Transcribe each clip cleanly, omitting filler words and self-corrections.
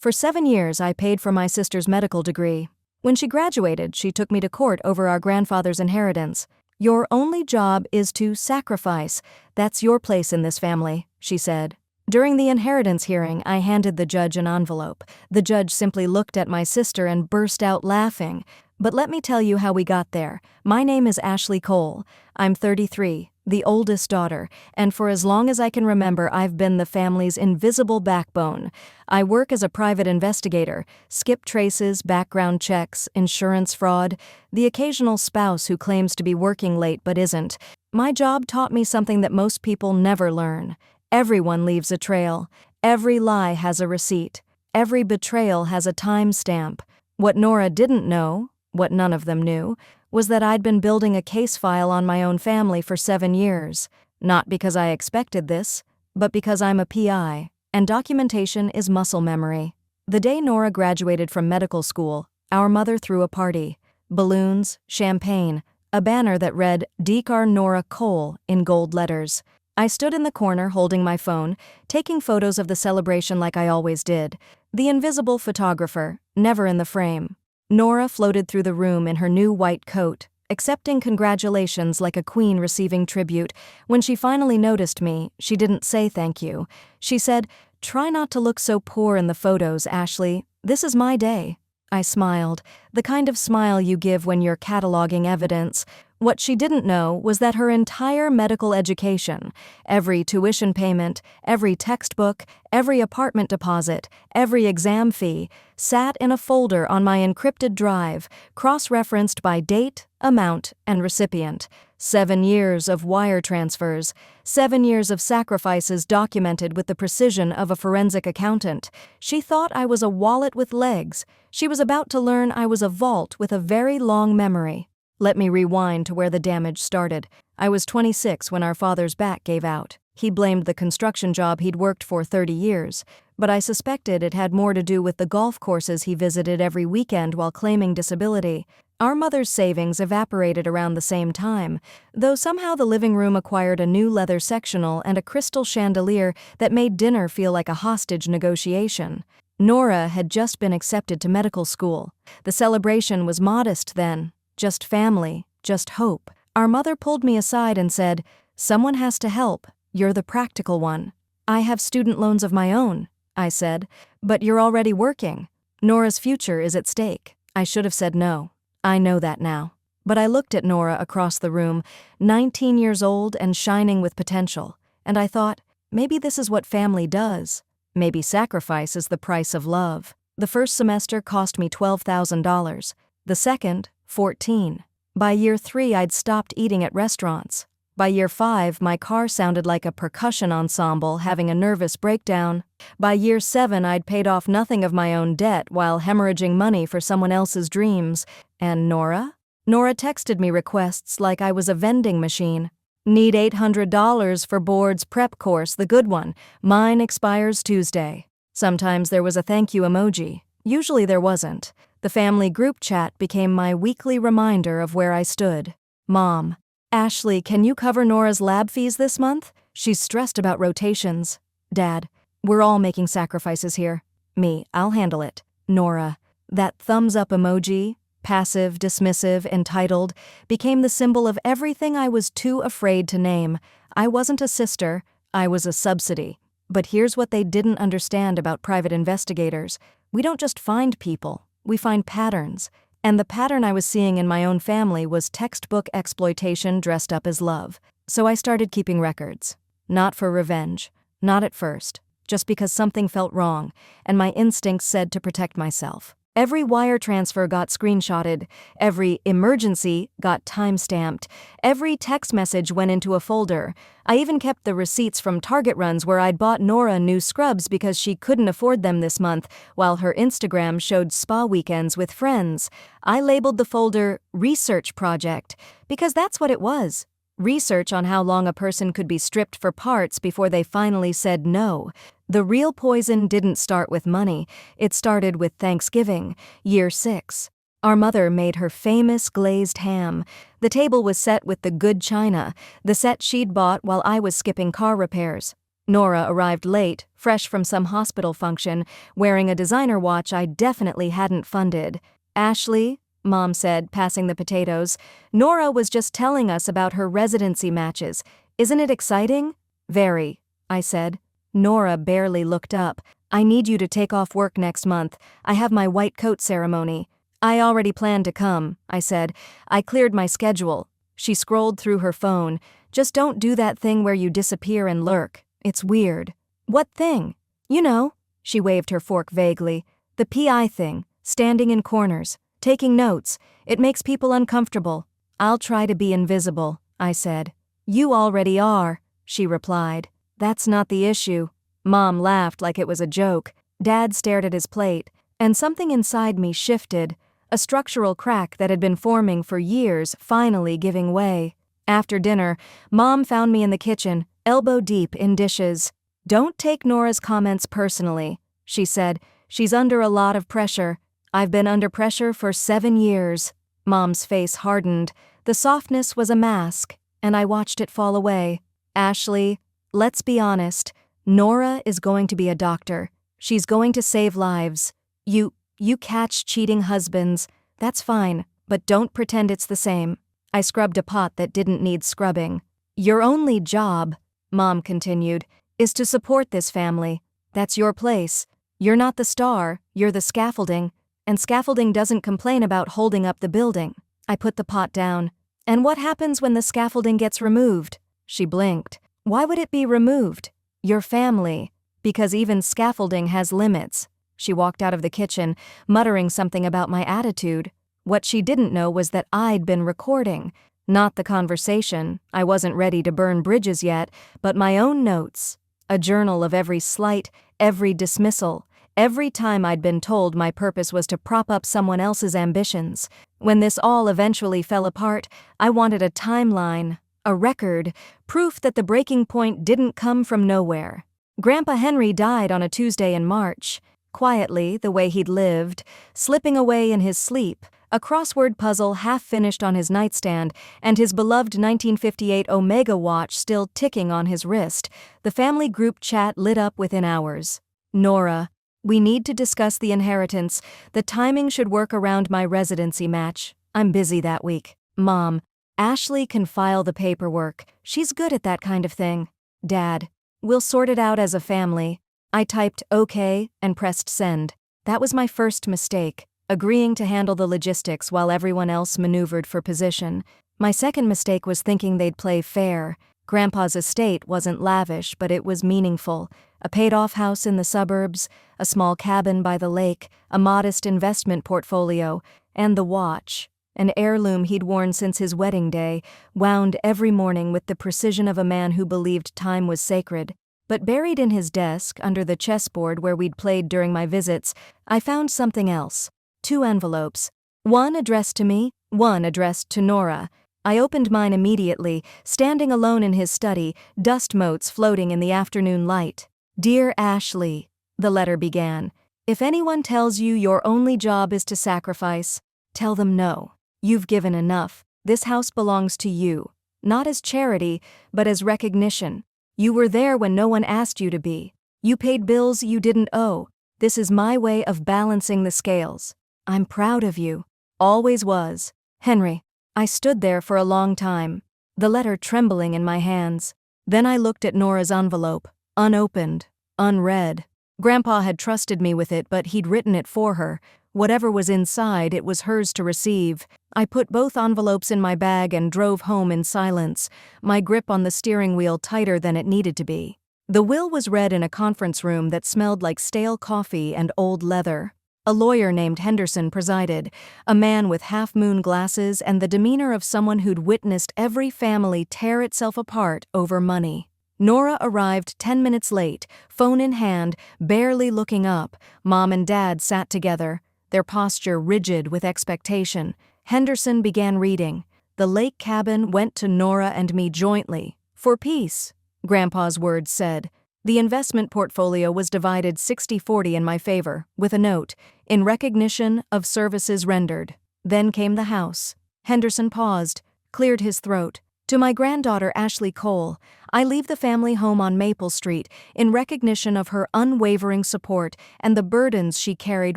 For 7 years, I paid for my sister's medical degree. When she graduated, she took me to court over our grandfather's inheritance. Your only job is to sacrifice. That's your place in this family, she said. During the inheritance hearing, I handed the judge an envelope. The judge simply looked at my sister and burst out laughing. But let me tell you how we got there. My name is Ashley Cole. I'm 33, the oldest daughter, and for as long as I can remember, I've been the family's invisible backbone. I work as a private investigator, skip traces, background checks, insurance fraud, the occasional spouse who claims to be working late but isn't. My job taught me something that most people never learn. Everyone leaves a trail. Every lie has a receipt. Every betrayal has a timestamp. What Nora didn't know, what none of them knew, was that I'd been building a case file on my own family for 7 years. Not because I expected this, but because I'm a PI, and documentation is muscle memory. The day Nora graduated from medical school, our mother threw a party. Balloons, champagne, a banner that read, "Decar Nora Cole" in gold letters. I stood in the corner holding my phone, taking photos of the celebration like I always did. The invisible photographer, never in the frame. Nora floated through the room in her new white coat, accepting congratulations like a queen receiving tribute. When she finally noticed me, she didn't say thank you. She said, "Try not to look so poor in the photos, Ashley. This is my day." I smiled, the kind of smile you give when you're cataloging evidence. What she didn't know was that her entire medical education, every tuition payment, every textbook, every apartment deposit, every exam fee, sat in a folder on my encrypted drive, cross-referenced by date, amount, and recipient. 7 years of wire transfers, 7 years of sacrifices documented with the precision of a forensic accountant. She thought I was a wallet with legs. She was about to learn I was a vault with a very long memory. Let me rewind to where the damage started. I was 26 when our father's back gave out. He blamed the construction job he'd worked for 30 years, but I suspected it had more to do with the golf courses he visited every weekend while claiming disability. Our mother's savings evaporated around the same time, though somehow the living room acquired a new leather sectional and a crystal chandelier that made dinner feel like a hostage negotiation. Nora had just been accepted to medical school. The celebration was modest then. Just family, just hope. Our mother pulled me aside and said, "Someone has to help. You're the practical one." "I have student loans of my own," I said. "But you're already working. Nora's future is at stake." I should have said no. I know that now. But I looked at Nora across the room, 19 years old and shining with potential, and I thought, maybe this is what family does. Maybe sacrifice is the price of love. The first semester cost me $12,000. The second, 14. By year 3, I'd stopped eating at restaurants. By year 5, my car sounded like a percussion ensemble having a nervous breakdown. By year 7, I'd paid off nothing of my own debt while hemorrhaging money for someone else's dreams. And Nora? Nora texted me requests like I was a vending machine. "Need $800 for board's prep course, the good one. Mine expires Tuesday." Sometimes there was a thank you emoji. Usually there wasn't. The family group chat became my weekly reminder of where I stood. "Mom, Ashley, can you cover Nora's lab fees this month? She's stressed about rotations." "Dad, we're all making sacrifices here." "Me, I'll handle it." "Nora." That thumbs up emoji, passive, dismissive, entitled, became the symbol of everything I was too afraid to name. I wasn't a sister, I was a subsidy. But here's what they didn't understand about private investigators. We don't just find people. We find patterns, and the pattern I was seeing in my own family was textbook exploitation dressed up as love. So I started keeping records. Not for revenge, not at first, just because something felt wrong, and my instincts said to protect myself. Every wire transfer got screenshotted, every emergency got time-stamped, every text message went into a folder. I even kept the receipts from Target runs where I'd bought Nora new scrubs because she couldn't afford them this month, while her Instagram showed spa weekends with friends. I labeled the folder Research Project because that's what it was. Research on how long a person could be stripped for parts before they finally said no. The real poison didn't start with money, it started with Thanksgiving, year 6. Our mother made her famous glazed ham. The table was set with the good china, the set she'd bought while I was skipping car repairs. Nora arrived late, fresh from some hospital function, wearing a designer watch I definitely hadn't funded. "Ashley," Mom said, passing the potatoes, "Nora was just telling us about her residency matches. Isn't it exciting?" "Very," I said. Nora barely looked up. "I need you to take off work next month. I have my white coat ceremony." "I already planned to come," I said. "I cleared my schedule." She scrolled through her phone. "Just don't do that thing where you disappear and lurk. It's weird." "What thing?" "You know." She waved her fork vaguely. "The PI thing, standing in corners, taking notes. It makes people uncomfortable." "I'll try to be invisible," I said. "You already are," she replied. "That's not the issue." Mom laughed like it was a joke. Dad stared at his plate, and something inside me shifted, a structural crack that had been forming for years finally giving way. After dinner, Mom found me in the kitchen, elbow deep in dishes. "Don't take Nora's comments personally," she said. "She's under a lot of pressure." "I've been under pressure for 7 years. Mom's face hardened. The softness was a mask, and I watched it fall away. "Ashley, let's be honest. Nora is going to be a doctor. She's going to save lives. You catch cheating husbands. That's fine, but don't pretend it's the same." I scrubbed a pot that didn't need scrubbing. "Your only job," Mom continued, "is to support this family. That's your place. You're not the star, you're the scaffolding. And scaffolding doesn't complain about holding up the building." I put the pot down. "And what happens when the scaffolding gets removed?" She blinked. "Why would it be removed?" "Your family. Because even scaffolding has limits." She walked out of the kitchen, muttering something about my attitude. What she didn't know was that I'd been recording. Not the conversation, I wasn't ready to burn bridges yet, but my own notes. A journal of every slight, every dismissal, every time I'd been told my purpose was to prop up someone else's ambitions. When this all eventually fell apart, I wanted a timeline, a record, proof that the breaking point didn't come from nowhere. Grandpa Henry died on a Tuesday in March. Quietly, the way he'd lived, slipping away in his sleep, a crossword puzzle half finished on his nightstand, and his beloved 1958 Omega watch still ticking on his wrist. The family group chat lit up within hours. "Nora, we need to discuss the inheritance. The timing should work around my residency match. I'm busy that week." "Mom, Ashley can file the paperwork. She's good at that kind of thing." "Dad, we'll sort it out as a family." I typed "okay" and pressed send. That was my first mistake, agreeing to handle the logistics while everyone else maneuvered for position. My second mistake was thinking they'd play fair. Grandpa's estate wasn't lavish, but it was meaningful. A paid-off house in the suburbs, a small cabin by the lake, a modest investment portfolio, and the watch, an heirloom he'd worn since his wedding day, wound every morning with the precision of a man who believed time was sacred. But buried in his desk, under the chessboard where we'd played during my visits, I found something else. 2 envelopes. One addressed to me, one addressed to Nora. I opened mine immediately, standing alone in his study, dust motes floating in the afternoon light. "Dear Ashley," the letter began, "if anyone tells you your only job is to sacrifice, tell them no. You've given enough. This house belongs to you. Not as charity, but as recognition. You were there when no one asked you to be. You paid bills you didn't owe. This is my way of balancing the scales. I'm proud of you. Always was. Henry." I stood there for a long time, the letter trembling in my hands. Then I looked at Nora's envelope, unopened, unread. Grandpa had trusted me with it, but he'd written it for her. Whatever was inside, it was hers to receive. I put both envelopes in my bag and drove home in silence, my grip on the steering wheel tighter than it needed to be. The will was read in a conference room that smelled like stale coffee and old leather. A lawyer named Henderson presided, a man with half-moon glasses and the demeanor of someone who'd witnessed every family tear itself apart over money. Nora arrived 10 minutes late, phone in hand, barely looking up. Mom and Dad sat together, their posture rigid with expectation. Henderson began reading. "The lake cabin went to Nora and me jointly. For peace," Grandpa's words said. The investment portfolio was divided 60-40 in my favor, with a note, "in recognition of services rendered." Then came the house. Henderson paused, cleared his throat. To my granddaughter Ashley Cole, I leave the family home on Maple Street in recognition of her unwavering support and the burdens she carried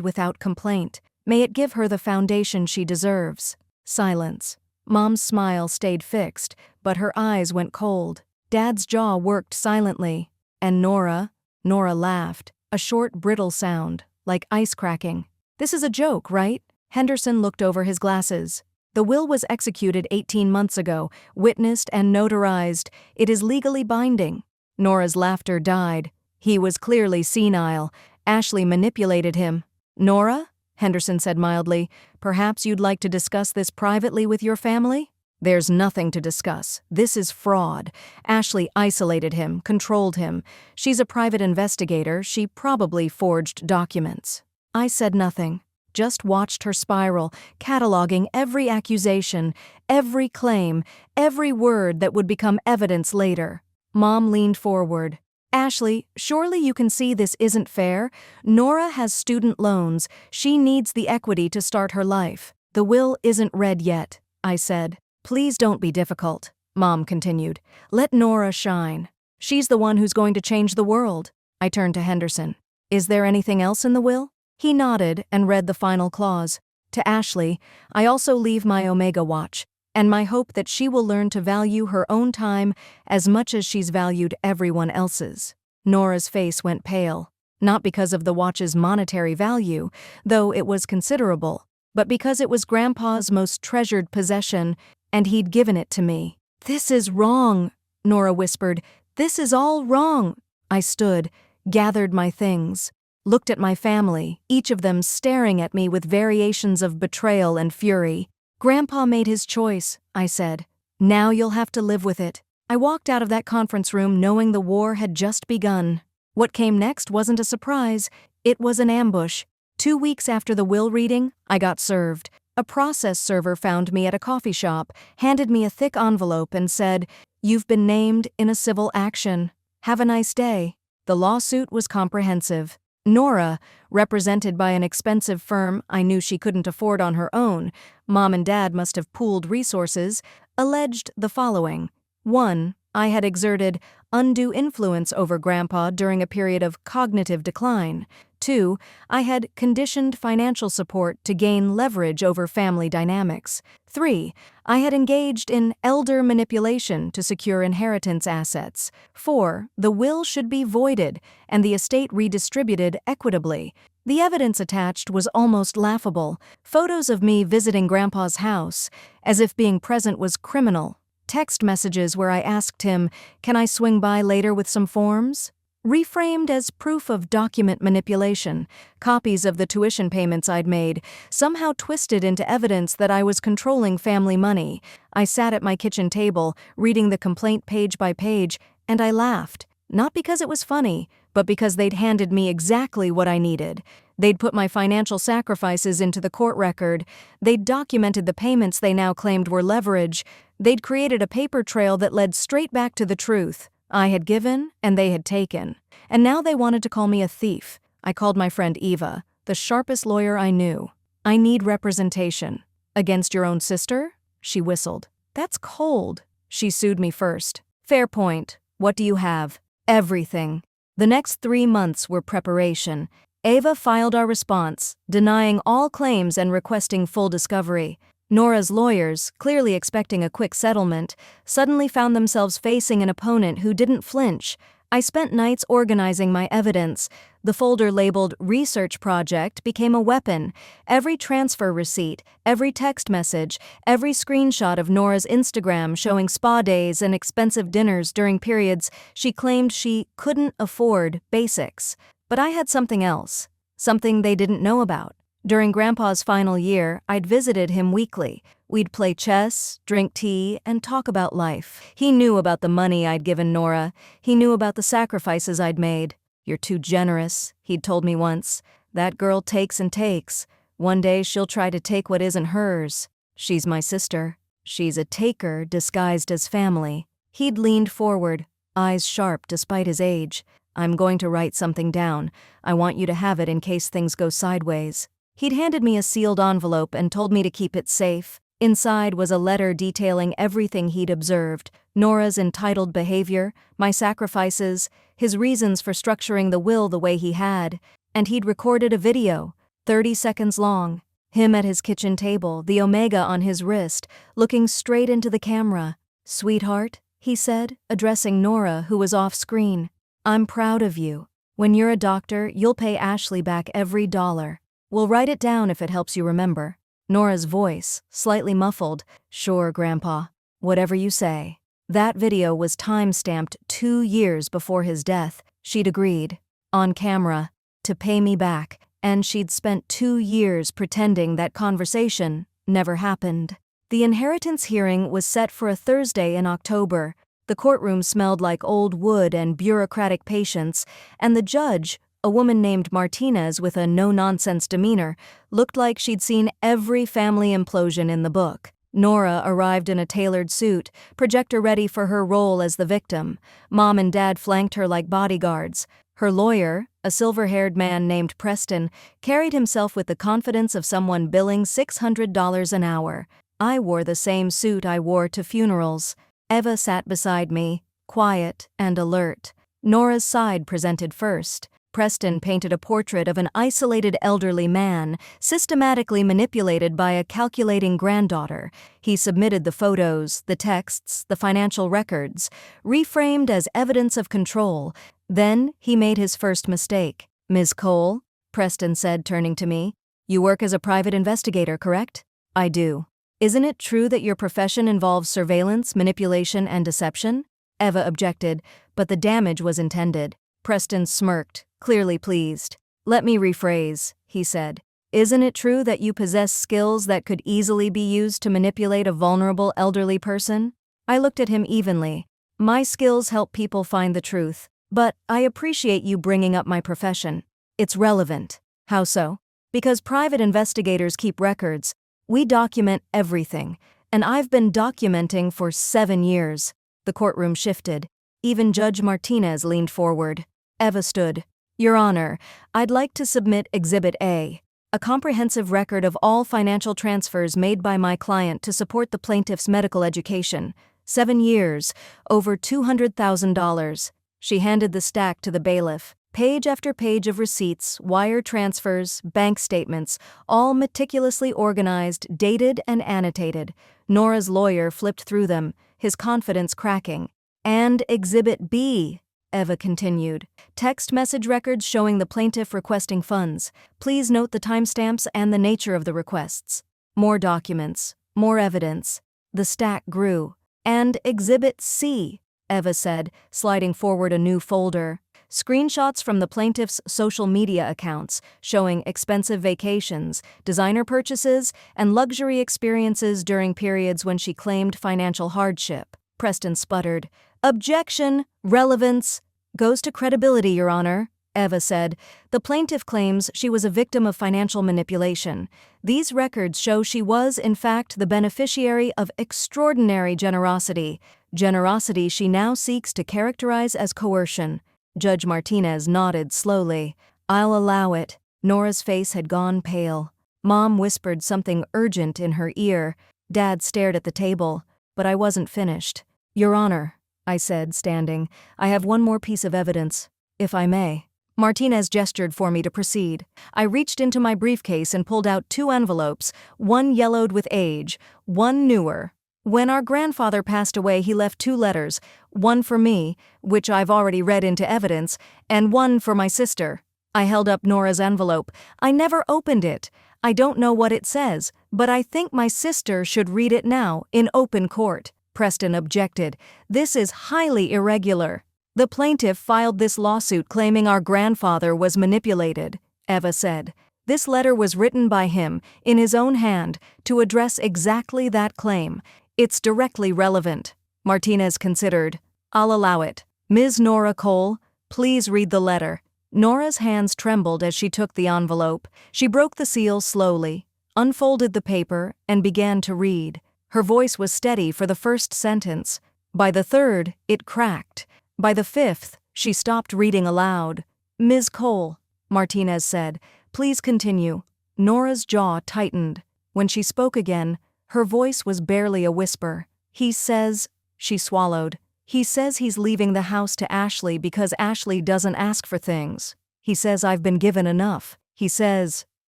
without complaint. May it give her the foundation she deserves. Silence. Mom's smile stayed fixed, but her eyes went cold. Dad's jaw worked silently. And Nora? Nora laughed, a short, brittle sound, like ice cracking. This is a joke, right? Henderson looked over his glasses. The will was executed 18 months ago, witnessed and notarized. It is legally binding. Nora's laughter died. He was clearly senile. Ashley manipulated him. Nora? Henderson said mildly, perhaps you'd like to discuss this privately with your family? There's nothing to discuss. This is fraud. Ashley isolated him, controlled him. She's a private investigator. She probably forged documents. I said nothing, just watched her spiral, cataloging every accusation, every claim, every word that would become evidence later. Mom leaned forward. Ashley, surely you can see this isn't fair. Nora has student loans. She needs the equity to start her life. The will isn't read yet, I said. Please don't be difficult, Mom continued. Let Nora shine. She's the one who's going to change the world. I turned to Henderson. Is there anything else in the will? He nodded and read the final clause. To Ashley, I also leave my Omega watch, and my hope that she will learn to value her own time as much as she's valued everyone else's. Nora's face went pale, not because of the watch's monetary value, though it was considerable, but because it was Grandpa's most treasured possession, and he'd given it to me. This is wrong, Nora whispered. This is all wrong. I stood, gathered my things, looked at my family, each of them staring at me with variations of betrayal and fury. Grandpa made his choice, I said. Now you'll have to live with it. I walked out of that conference room knowing the war had just begun. What came next wasn't a surprise. It was an ambush. 2 weeks after the will reading, I got served. A process server found me at a coffee shop, handed me a thick envelope and said, "You've been named in a civil action. Have a nice day." The lawsuit was comprehensive. Nora, represented by an expensive firm I knew she couldn't afford on her own, Mom and Dad must have pooled resources, alleged the following. 1. I had exerted undue influence over Grandpa during a period of cognitive decline. 2. I had conditioned financial support to gain leverage over family dynamics. 3. I had engaged in elder manipulation to secure inheritance assets. 4. The will should be voided and the estate redistributed equitably. The evidence attached was almost laughable. Photos of me visiting Grandpa's house, as if being present was criminal. Text messages where I asked him, "Can I swing by later with some forms?" Reframed as proof of document manipulation, copies of the tuition payments I'd made, somehow twisted into evidence that I was controlling family money. I sat at my kitchen table, reading the complaint page by page, and I laughed. Not because it was funny, but because they'd handed me exactly what I needed. They'd put my financial sacrifices into the court record. They'd documented the payments they now claimed were leverage. They'd created a paper trail that led straight back to the truth. I had given, and they had taken. And now they wanted to call me a thief. I called my friend Eva, the sharpest lawyer I knew. I need representation. Against your own sister? She whistled. That's cold. She sued me first. Fair point. What do you have? Everything. The next 3 months were preparation. Eva filed our response, denying all claims and requesting full discovery. Nora's lawyers, clearly expecting a quick settlement, suddenly found themselves facing an opponent who didn't flinch. I spent nights organizing my evidence. The folder labeled Research Project became a weapon. Every transfer receipt, every text message, every screenshot of Nora's Instagram showing spa days and expensive dinners during periods she claimed she couldn't afford basics. But I had something else, something they didn't know about. During Grandpa's final year, I'd visited him weekly. We'd play chess, drink tea, and talk about life. He knew about the money I'd given Nora. He knew about the sacrifices I'd made. "You're too generous," he'd told me once. "That girl takes and takes. One day she'll try to take what isn't hers. She's my sister. She's a taker disguised as family." He'd leaned forward, eyes sharp despite his age. "I'm going to write something down. I want you to have it in case things go sideways." He'd handed me a sealed envelope and told me to keep it safe. Inside was a letter detailing everything he'd observed: Nora's entitled behavior, my sacrifices, his reasons for structuring the will the way he had, and he'd recorded a video, 30 seconds long. Him at his kitchen table, the omega on his wrist, looking straight into the camera. "Sweetheart," he said, addressing Nora, who was off-screen, "I'm proud of you. When you're a doctor, you'll pay Ashley back every dollar. We'll write it down if it helps you remember." Nora's voice, slightly muffled, "Sure, Grandpa. Whatever you say." That video was time-stamped 2 years before his death. She'd agreed, on camera, to pay me back, and she'd spent 2 years pretending that conversation never happened. The inheritance hearing was set for a Thursday in October. The courtroom smelled like old wood and bureaucratic patience, and the judge, a woman named Martinez with a no-nonsense demeanor, looked like she'd seen every family implosion in the book. Nora arrived in a tailored suit, projector ready for her role as the victim. Mom and Dad flanked her like bodyguards. Her lawyer, a silver-haired man named Preston, carried himself with the confidence of someone billing $600 an hour. I wore the same suit I wore to funerals. Eva sat beside me, quiet and alert. Nora's side presented first. Preston painted a portrait of an isolated elderly man, systematically manipulated by a calculating granddaughter. He submitted the photos, the texts, the financial records, reframed as evidence of control. Then he made his first mistake. "Ms. Cole," Preston said, turning to me, "you work as a private investigator, correct?" "I do." "Isn't it true that your profession involves surveillance, manipulation, and deception?" Eva objected, but the damage was intended. Preston smirked, clearly pleased. "Let me rephrase," he said. "Isn't it true that you possess skills that could easily be used to manipulate a vulnerable elderly person?" I looked at him evenly. "My skills help people find the truth, but I appreciate you bringing up my profession. It's relevant." "How so?" "Because private investigators keep records. We document everything, and I've been documenting for 7 years. The courtroom shifted. Even Judge Martinez leaned forward. Eva stood. "Your Honor, I'd like to submit Exhibit A, a comprehensive record of all financial transfers made by my client to support the plaintiff's medical education. 7 years, over $200,000. She handed the stack to the bailiff. Page after page of receipts, wire transfers, bank statements, all meticulously organized, dated, and annotated. Nora's lawyer flipped through them, his confidence cracking. "And Exhibit B," Eva continued. "Text message records showing the plaintiff requesting funds. Please note the timestamps and the nature of the requests." More documents, more evidence. The stack grew. "And Exhibit C," Eva said, sliding forward a new folder. Screenshots from the plaintiff's social media accounts showing expensive vacations, designer purchases, and luxury experiences during periods when she claimed financial hardship. Preston sputtered. "Objection! Relevance!" "Goes to credibility, Your Honor," Eva said. "The plaintiff claims she was a victim of financial manipulation. These records show she was, in fact, the beneficiary of extraordinary generosity. Generosity she now seeks to characterize as coercion." Judge Martinez nodded slowly. "I'll allow it." Nora's face had gone pale. Mom whispered something urgent in her ear. Dad stared at the table, but I wasn't finished. "Your Honor," I said, standing, "I have one more piece of evidence, if I may." Martinez gestured for me to proceed. I reached into my briefcase and pulled out 2 envelopes, one yellowed with age, one newer. "When our grandfather passed away, he left 2 letters, one for me, which I've already read into evidence, and one for my sister." I held up Nora's envelope. "I never opened it. I don't know what it says, but I think my sister should read it now, in open court." Preston objected. "This is highly irregular. The plaintiff filed this lawsuit claiming our grandfather was manipulated," Eva said. "This letter was written by him, in his own hand, to address exactly that claim. It's directly relevant." Martinez considered. "I'll allow it. Ms. Nora Cole, please read the letter." Nora's hands trembled as she took the envelope. She broke the seal slowly, unfolded the paper, and began to read. Her voice was steady for the first sentence. By the third, it cracked. By the 5th, she stopped reading aloud. "Ms. Cole," Martinez said, "please continue." Nora's jaw tightened. When she spoke again, Her voice was barely a whisper. He says, she swallowed. He says he's leaving the house to Ashley because Ashley doesn't ask for things. He says I've been given enough. He says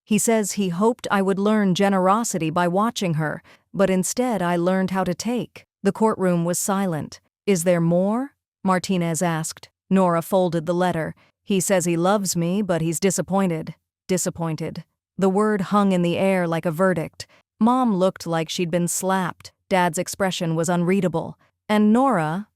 he hoped I would learn generosity by watching her, but instead I learned how to take. The courtroom was silent. Is there more? Martinez asked. Nora folded the letter. He says he loves me, but he's disappointed. Disappointed. The word hung in the air like a verdict. Mom looked like she'd been slapped. Dad's expression was unreadable. And Nora,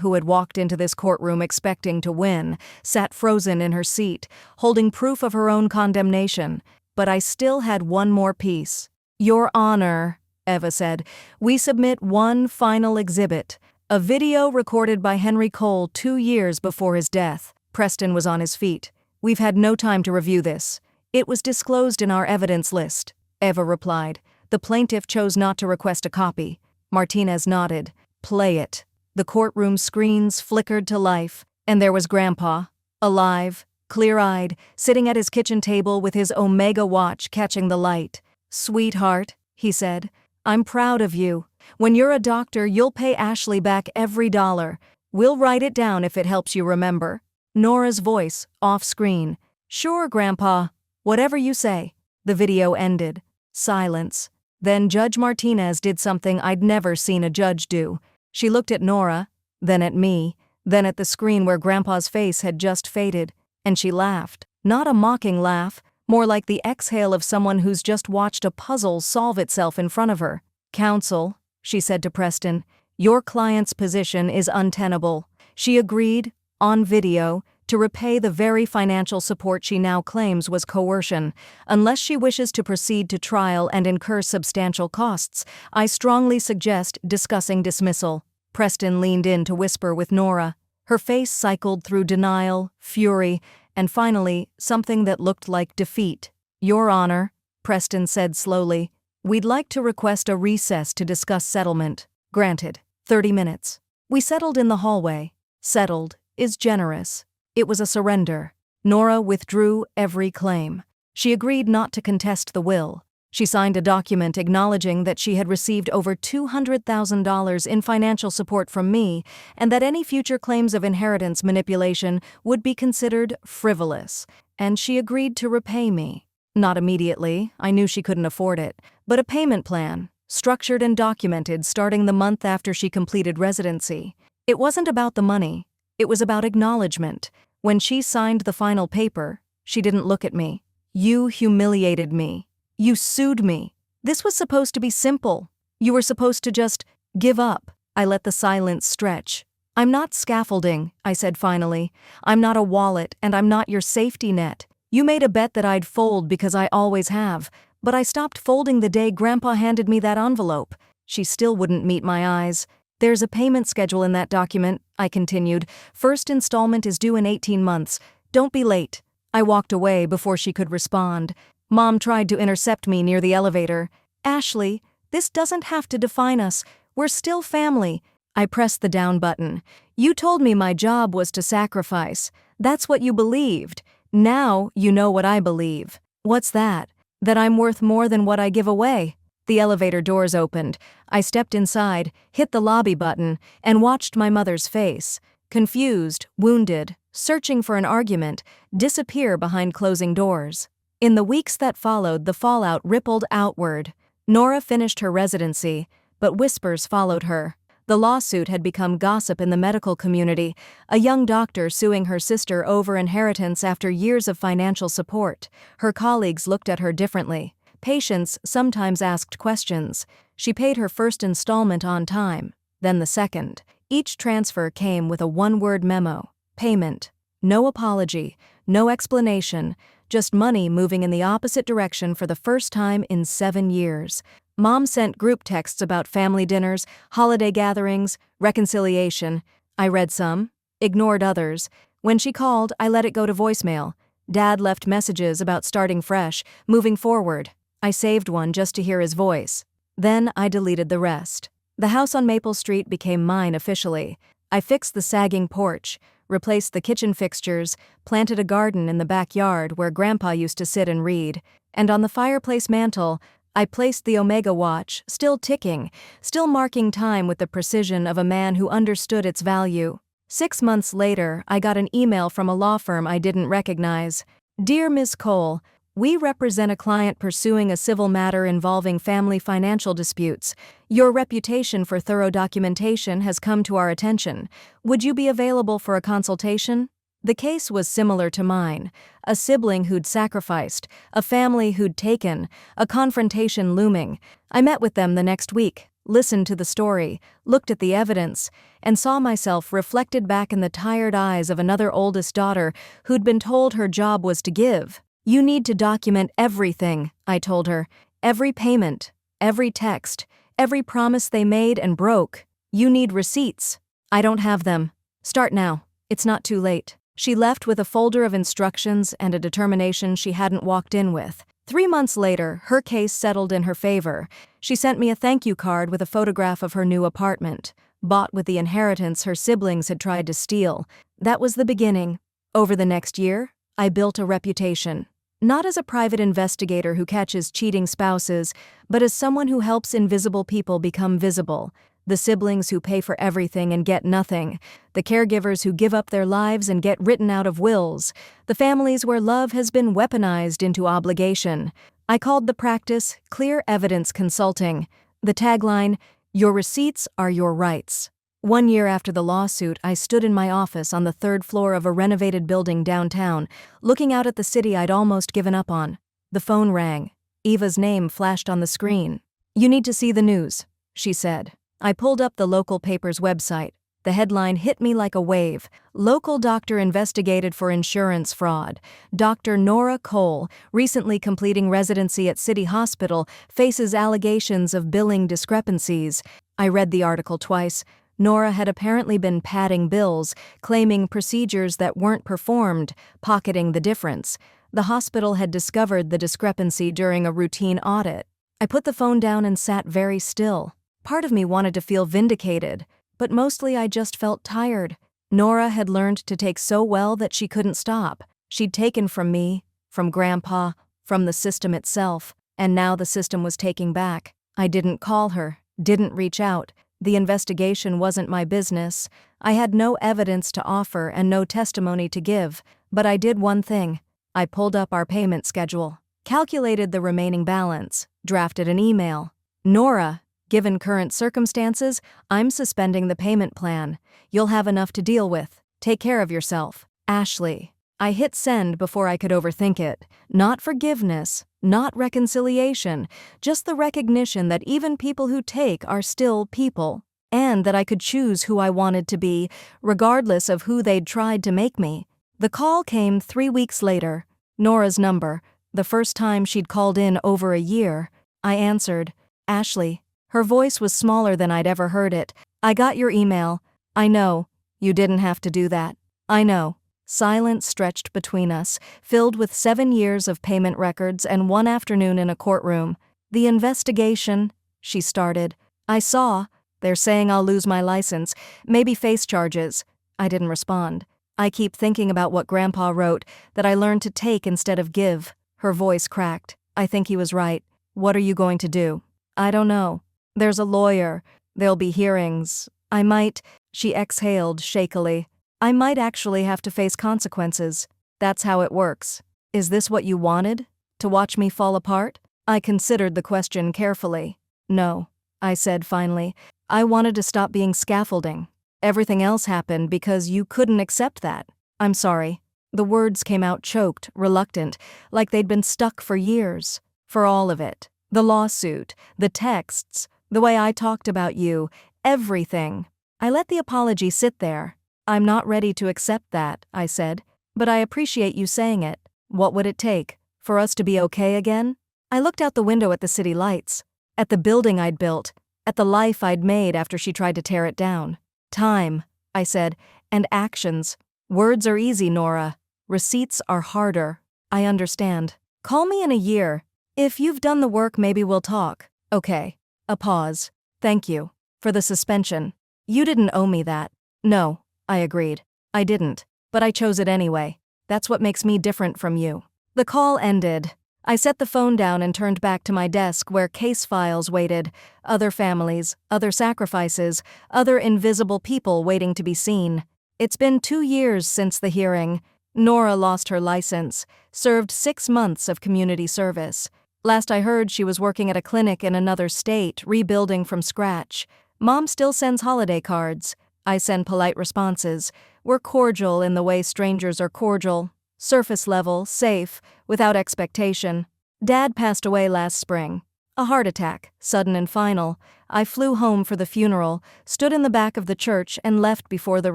who had walked into this courtroom expecting to win, sat frozen in her seat, holding proof of her own condemnation. But I still had one more piece. Your Honor, Eva said, we submit one final exhibit, a video recorded by Henry Cole 2 years before his death. Preston was on his feet. We've had no time to review this. It was disclosed in our evidence list. Eva replied. The plaintiff chose not to request a copy. Martinez nodded. Play it. The courtroom screens flickered to life, and there was Grandpa, alive, clear-eyed, sitting at his kitchen table with his Omega watch catching the light. Sweetheart, he said, I'm proud of you. When you're a doctor, you'll pay Ashley back every dollar. We'll write it down if it helps you remember. Nora's voice, off-screen. Sure, Grandpa. Whatever you say. The video ended. Silence. Then Judge Martinez did something I'd never seen a judge do. She looked at Nora, then at me, then at the screen where Grandpa's face had just faded, and she laughed. Not a mocking laugh, more like the exhale of someone who's just watched a puzzle solve itself in front of her. Counsel, she said to Preston, your client's position is untenable. She agreed, on video, to repay the very financial support she now claims was coercion. Unless she wishes to proceed to trial and incur substantial costs, I strongly suggest discussing dismissal. Preston leaned in to whisper with Nora. Her face cycled through denial, fury, and finally, something that looked like defeat. Your Honor, Preston said slowly, we'd like to request a recess to discuss settlement. Granted. 30 minutes. We settled in the hallway. Settled is generous. It was a surrender. Nora withdrew every claim. She agreed not to contest the will. She signed a document acknowledging that she had received over $200,000 in financial support from me and that any future claims of inheritance manipulation would be considered frivolous, and she agreed to repay me. Not immediately, I knew she couldn't afford it, but a payment plan, structured and documented starting the month after she completed residency. It wasn't about the money. It was about acknowledgement. When she signed the final paper, she didn't look at me. You humiliated me. You sued me. This was supposed to be simple. You were supposed to just give up. I let the silence stretch. I'm not scaffolding, I said finally. I'm not a wallet, and I'm not your safety net. You made a bet that I'd fold because I always have, but I stopped folding the day Grandpa handed me that envelope. She still wouldn't meet my eyes. There's a payment schedule in that document, I continued. First installment is due in 18 months. Don't be late. I walked away before she could respond. Mom tried to intercept me near the elevator. Ashley, this doesn't have to define us. We're still family. I pressed the down button. You told me my job was to sacrifice. That's what you believed. Now you know what I believe. What's that? That I'm worth more than what I give away. The elevator doors opened. I stepped inside, hit the lobby button, and watched my mother's face, confused, wounded, searching for an argument, disappear behind closing doors. In the weeks that followed, the fallout rippled outward. Nora finished her residency, but whispers followed her. The lawsuit had become gossip in the medical community, a young doctor suing her sister over inheritance after years of financial support. Her colleagues looked at her differently. Patients sometimes asked questions. She paid her first installment on time, then the second. Each transfer came with a one-word memo. Payment. No apology, no explanation, just money moving in the opposite direction for the first time in 7 years. Mom sent group texts about family dinners, holiday gatherings, reconciliation. I read some, ignored others. When she called, I let it go to voicemail. Dad left messages about starting fresh, moving forward. I saved one just to hear his voice. Then I deleted the rest. The house on Maple Street became mine officially. I fixed the sagging porch, replaced the kitchen fixtures, planted a garden in the backyard where Grandpa used to sit and read, and on the fireplace mantel, I placed the Omega watch, still ticking, still marking time with the precision of a man who understood its value. 6 months later, I got an email from a law firm I didn't recognize. "Dear Ms. Cole, we represent a client pursuing a civil matter involving family financial disputes. Your reputation for thorough documentation has come to our attention. Would you be available for a consultation?" The case was similar to mine. A sibling who'd sacrificed, a family who'd taken, a confrontation looming. I met with them the next week, listened to the story, looked at the evidence, and saw myself reflected back in the tired eyes of another oldest daughter who'd been told her job was to give. "You need to document everything," I told her. "Every payment, every text, every promise they made and broke. You need receipts." "I don't have them." "Start now. It's not too late." She left with a folder of instructions and a determination she hadn't walked in with. 3 months later, her case settled in her favor. She sent me a thank you card with a photograph of her new apartment, bought with the inheritance her siblings had tried to steal. That was the beginning. Over the next year, I built a reputation. Not as a private investigator who catches cheating spouses, but as someone who helps invisible people become visible. The siblings who pay for everything and get nothing, the caregivers who give up their lives and get written out of wills, the families where love has been weaponized into obligation. I called the practice Clear Evidence Consulting. The tagline, "Your receipts are your rights." 1 year after the lawsuit, I stood in my office on the 3rd floor of a renovated building downtown, looking out at the city I'd almost given up on. The phone rang. Eva's name flashed on the screen. "You need to see the news," she said. I pulled up the local paper's website. The headline hit me like a wave. "Local doctor investigated for insurance fraud. Dr. Nora Cole, recently completing residency at City Hospital, faces allegations of billing discrepancies." I read the article twice. Nora had apparently been padding bills, claiming procedures that weren't performed, pocketing the difference. The hospital had discovered the discrepancy during a routine audit. I put the phone down and sat very still. Part of me wanted to feel vindicated, but mostly I just felt tired. Nora had learned to take so well that she couldn't stop. She'd taken from me, from Grandpa, from the system itself, and now the system was taking back. I didn't call her, didn't reach out. The investigation wasn't my business. I had no evidence to offer and no testimony to give, but I did one thing. I pulled up our payment schedule, calculated the remaining balance, drafted an email. "Nora, given current circumstances, I'm suspending the payment plan. You'll have enough to deal with. Take care of yourself. Ashley." I hit send before I could overthink it. Not forgiveness, not reconciliation, just the recognition that even people who take are still people, and that I could choose who I wanted to be, regardless of who they'd tried to make me. The call came 3 weeks later. Nora's number, the first time she'd called in over a year. I answered. "Ashley." Her voice was smaller than I'd ever heard it. "I got your email. I know. You didn't have to do that. I know." Silence stretched between us, filled with 7 years of payment records and one afternoon in a courtroom. "The investigation," she started. "I saw. They're saying I'll lose my license, maybe face charges." I didn't respond. "I keep thinking about what Grandpa wrote, that I learned to take instead of give." Her voice cracked. "I think he was right. What are you going to do?" "I don't know. There's a lawyer. There'll be hearings. I might," she exhaled shakily. "I might actually have to face consequences. That's how it works." "Is this what you wanted? To watch me fall apart?" I considered the question carefully. "No," I said finally. "I wanted to stop being scaffolding. Everything else happened because you couldn't accept that. I'm sorry." The words came out choked, reluctant, like they'd been stuck for years. "For all of it. The lawsuit, the texts, the way I talked about you, everything." I let the apology sit there. "I'm not ready to accept that," I said, "but I appreciate you saying it. What would it take? For us to be okay again?" I looked out the window at the city lights, at the building I'd built, at the life I'd made after she tried to tear it down. "Time," I said, "and actions. Words are easy, Nora. Receipts are harder." "I understand. Call me in a year. If you've done the work, maybe we'll talk." "Okay." A pause. "Thank you. For the suspension. You didn't owe me that." "No," I agreed. "I didn't. But I chose it anyway. That's what makes me different from you." The call ended. I set the phone down and turned back to my desk where case files waited, other families, other sacrifices, other invisible people waiting to be seen. It's been 2 years since the hearing. Nora lost her license, served 6 months of community service. Last I heard, she was working at a clinic in another state, rebuilding from scratch. Mom still sends holiday cards. I send polite responses. We're cordial in the way strangers are cordial. Surface level, safe, without expectation. Dad passed away last spring. A heart attack, sudden and final. I flew home for the funeral, stood in the back of the church, and left before the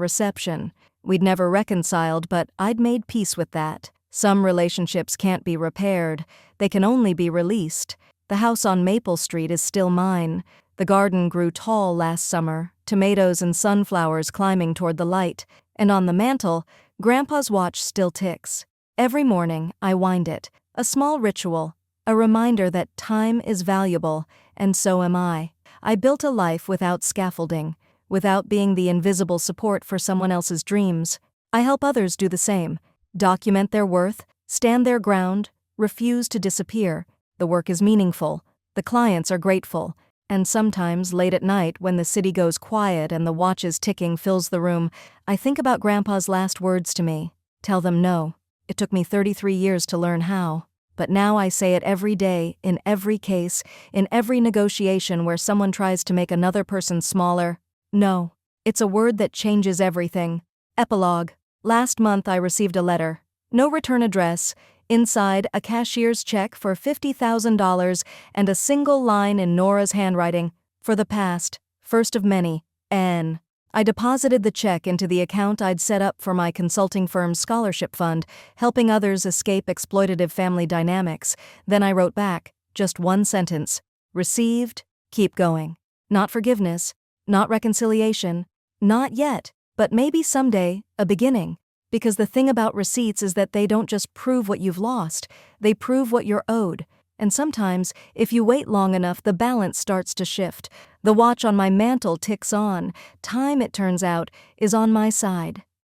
reception. We'd never reconciled, but I'd made peace with that. Some relationships can't be repaired. They can only be released. The house on Maple Street is still mine. The garden grew tall last summer, tomatoes and sunflowers climbing toward the light. And on the mantel, Grandpa's watch still ticks. Every morning, I wind it. A small ritual, a reminder that time is valuable, and so am I. I built a life without scaffolding, without being the invisible support for someone else's dreams. I help others do the same. Document their worth, stand their ground, refuse to disappear. The work is meaningful. The clients are grateful. And sometimes, late at night, when the city goes quiet and the watch's ticking fills the room, I think about Grandpa's last words to me. Tell them no. It took me 33 years to learn how. But now I say it every day, in every case, in every negotiation where someone tries to make another person smaller. No. It's a word that changes everything. Epilogue. Last month I received a letter. No return address. Inside, a cashier's check for $50,000 and a single line in Nora's handwriting. For the past, first of many, N. I deposited the check into the account I'd set up for my consulting firm's scholarship fund, helping others escape exploitative family dynamics. Then I wrote back, just one sentence. Received, keep going. Not forgiveness, not reconciliation, not yet, but maybe someday, a beginning. Because the thing about receipts is that they don't just prove what you've lost, they prove what you're owed. And sometimes, if you wait long enough, the balance starts to shift. The watch on my mantel ticks on. Time, it turns out, is on my side.